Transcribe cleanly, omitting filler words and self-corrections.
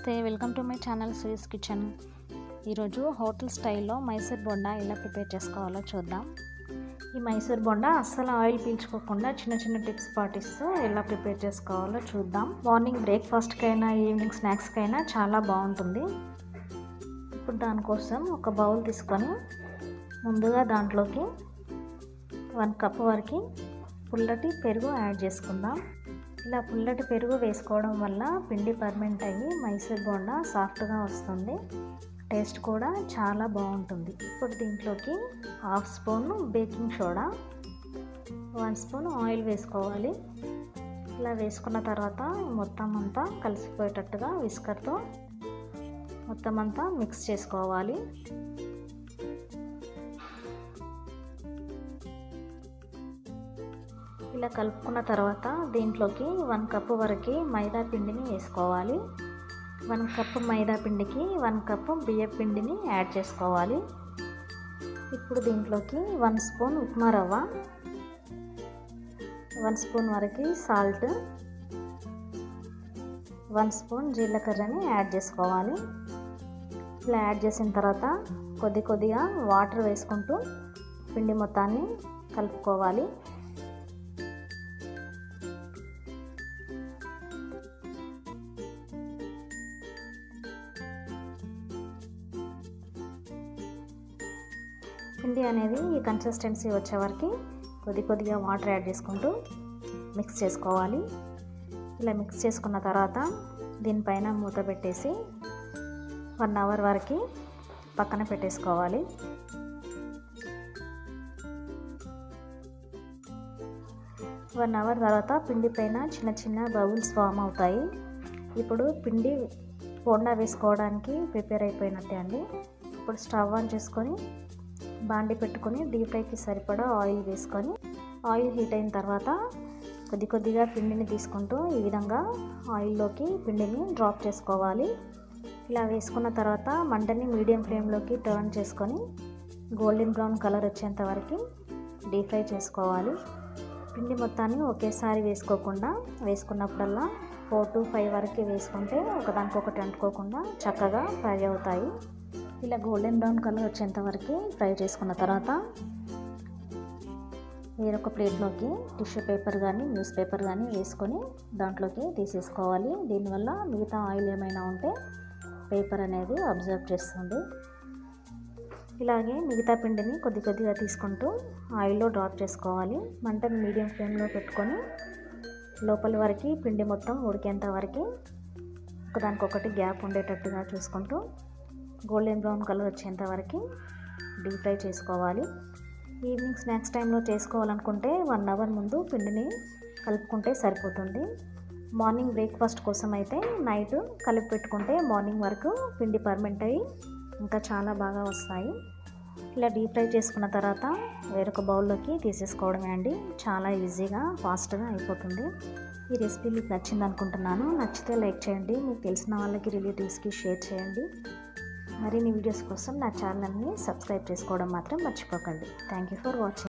నమస్తే, welcome to my channel series kitchen. ఈరోజు hotel స్టైల్లో మైసూర్ బొండా ఎలా ప్రిపేర్ చేసుకోవాలో చూద్దాం. ఈ మైసూర్ బొండా అస్సలు ఆయిల్ పీల్చుకోకుండా చిన్న చిన్న టిప్స్ పాటిస్తూ ఎలా ప్రిపేర్ చేసుకోవాలో చూద్దాం. మార్నింగ్ బ్రేక్ఫాస్ట్కైనా ఈవినింగ్ స్నాక్స్కైనా చాలా బాగుంటుంది. ఇప్పుడు దానికోసం ఒక బౌల్ తీసుకొని ముందుగా దాంట్లోకి 1 కప్ వరకు పుల్లటి పెరుగు యాడ్ చేసుకుందాం. ఇలా పుల్లటి పెరుగు వేసుకోవడం వల్ల పిండి పర్మెంట్ అయ్యి మైసూర్ బోండా సాఫ్ట్గా వస్తుంది. టేస్ట్ కూడా చాలా బాగుంటుంది. ఇప్పుడు దీంట్లోకి 1/2 spoon baking soda, 1 spoon oil వేసుకోవాలి. ఇలా వేసుకున్న తర్వాత మొత్తం అంతా కలిసిపోయేటట్టుగా విస్కర్తో మొత్తం అంతా మిక్స్ చేసుకోవాలి. ఇలా కలుపుకున్న తర్వాత దీంట్లోకి 1 కప్పు వరకు మైదా పిండిని వేసుకోవాలి. 1 కప్పు మైదా పిండికి 1 కప్పు బియ్యం పిండిని యాడ్ చేసుకోవాలి. ఇప్పుడు దీంట్లోకి 1 స్పూన్ ఉప్మా రవ్వ, 1 స్పూన్ వరకు సాల్ట్, 1 స్పూన్ జీలకర్రని యాడ్ చేసుకోవాలి. ఇలా యాడ్ చేసిన తర్వాత కొద్దిగా వాటర్ వేసుకుంటూ పిండి మొత్తాన్ని కలుపుకోవాలి. పిండి అనేది ఈ కన్సిస్టెన్సీ వచ్చే వరకు కొద్దిగా వాటర్ యాడ్ చేసుకుంటూ మిక్స్ చేసుకోవాలి. ఇలా మిక్స్ చేసుకున్న తర్వాత దీనిపైన మూత పెట్టేసి 1 అవర్ వరకు పక్కన పెట్టేసుకోవాలి. వన్ అవర్ తర్వాత పిండి పైన చిన్న బబుల్స్ ఫామ్ అవుతాయి. ఇప్పుడు పిండి బోండా వేసుకోవడానికి ప్రిపేర్ అయిపోయినట్టే అండి. ఇప్పుడు స్టవ్ ఆన్ చేసుకొని బాండి పెట్టుకొని డీప్ ఫ్రైకి సరిపడా ఆయిల్ వేసుకొని ఆయిల్ హీట్ అయిన తర్వాత కొద్దిగా పిండిని తీసుకుంటూ ఈ విధంగా ఆయిల్లోకి పిండిని డ్రాప్ చేసుకోవాలి. ఇలా వేసుకున్న తర్వాత మంటని మీడియం ఫ్లేమ్లోకి టర్న్ చేసుకొని గోల్డెన్ బ్రౌన్ కలర్ వచ్చేంత వరకు డీప్ ఫ్రై చేసుకోవాలి. పిండి మొత్తాన్ని ఒకేసారి వేసుకోకుండా వేసుకున్నప్పుడల్లా 4 to 5 వరకు వేసుకుంటే ఒకదానికొకటి అంటుకోకుండా చక్కగా ఫ్రై అవుతాయి. ఇలా గోల్డెన్ బ్రౌన్ కలర్ వచ్చేంత వరకు ఫ్రై చేసుకున్న తర్వాత వేరొక ప్లేట్లోకి టిష్యూ పేపర్ కానీ న్యూస్ పేపర్ కానీ వేసుకొని దాంట్లోకి తీసేసుకోవాలి. దీనివల్ల మిగతా ఆయిల్ ఏమైనా ఉంటే పేపర్ అనేది అబ్జర్వ్ చేస్తుంది. ఇలాగే మిగతా పిండిని కొద్దిగా తీసుకుంటూ ఆయిల్లో డ్రాప్ చేసుకోవాలి. మంటని మీడియం ఫ్లేమ్లో పెట్టుకొని లోపలి వరకు పిండి మొత్తం ఉడికేంత వరకు ఒకదానికొకటి గ్యాప్ ఉండేటట్టుగా చూసుకుంటూ గోల్డెన్ బ్రౌన్ కలర్ వచ్చేంత వరకు డీప్ ఫ్రై చేసుకోవాలి. ఈవినింగ్ స్నాక్స్ టైంలో చేసుకోవాలనుకుంటే 1 అవర్ ముందు పిండిని కలుపుకుంటే సరిపోతుంది. మార్నింగ్ బ్రేక్ఫాస్ట్ కోసం అయితే నైట్ కలిపి పెట్టుకుంటే మార్నింగ్ వరకు పిండి పర్మెంట్ అయ్యి ఇంకా చాలా బాగా వస్తాయి. ఇలా డీప్ ఫ్రై చేసుకున్న తర్వాత వేరొక బౌల్లోకి తీసేసుకోవడమే అండి. చాలా ఈజీగా ఫాస్ట్గా అయిపోతుంది. ఈ రెసిపీ మీకు నచ్చింది అనుకుంటున్నాను. నచ్చితే లైక్ చేయండి, మీకు తెలిసిన వాళ్ళకి రిలేటివ్స్కి షేర్ చేయండి. మరిన్ని వీడియోస్ కోసం నా ఛానల్ని సబ్స్క్రైబ్ చేసుకోవడం మాత్రం మర్చిపోకండి. Thank you for watching.